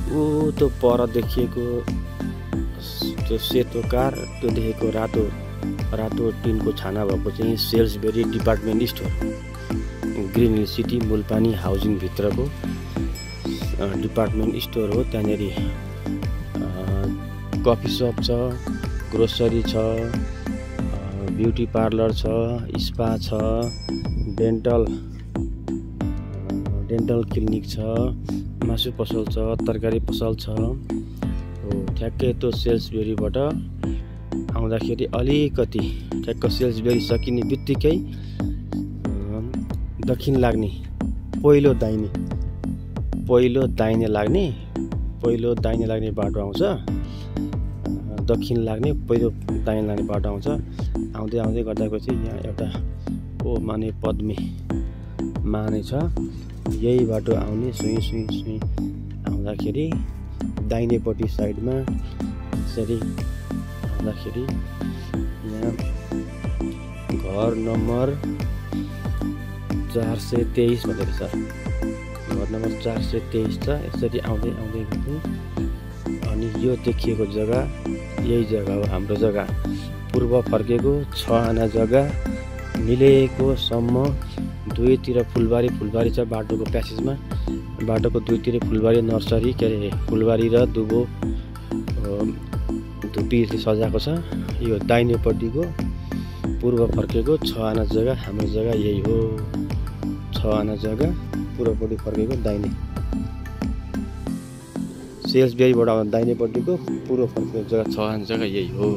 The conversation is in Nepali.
ऊ त्यो पर देखिएको त्यो सेतो कार, त्यो देखेको रातो रातो टिनको छाना भएको चाहिँ Salisbury department store, green hill city Mulpani housing भित्रको डिपार्टमेन्ट स्टोर हो। त्यहाँनेरि कफी सप छ, ग्रोसरी छ, ब्युटी पार्लर छ, स्पा छ, डेन्टल क्लिनिक छ, मासु पसल छ, तरकारी पसल छ। हो ठ्याक्कै त्यो सेल्सबेरीबाट आउँदाखेरि अलिकति ठ्याक्क सेल्सबेरी सकिने बित्तिकै दक्षिण लाग्ने पहिलो दाहिने लाग्ने बाटो आउँछ। दक्षिण लाग्ने पहिलो दाहिने लाग्ने बाटो आउँछ। आउँदै आउँदै गर्दाखेरि यहाँ एउटा माने पद्मी माने छ। यही बाटो आउने सुई आउँदाखेरि दाहिनेपट्टि साइडमा यसरी आउँदाखेरि यहाँ घर नम्बर 423 भन्दै छ। घर नम्बर 423 छ। यसरी आउँदै गर्दै अनि यो देखिएको जग्गा यही जग्गा हो, हाम्रो जग्गा। पूर्व फर्केको 6 आना जग्गा मिलेको सम्म दुईतिर फुलबारी छ। बाटोको प्यासेजमा बाटोको दुईतिर फुलबारी नर्सरी फुलबारी र दुबो धुपीले सजाएको छ। यो दाहिनेपट्टिको पूर्व फर्केको 6 आना जग्गा हाम्रो जग्गा यही हो। 6 आना जग्गा पूर्वपट्टि फर्केको दाहिने सेल्सबेरीबाट दाहिनेपट्टिको पूर्व फर्केको जग्गा 6 आना जग्गा यही हो।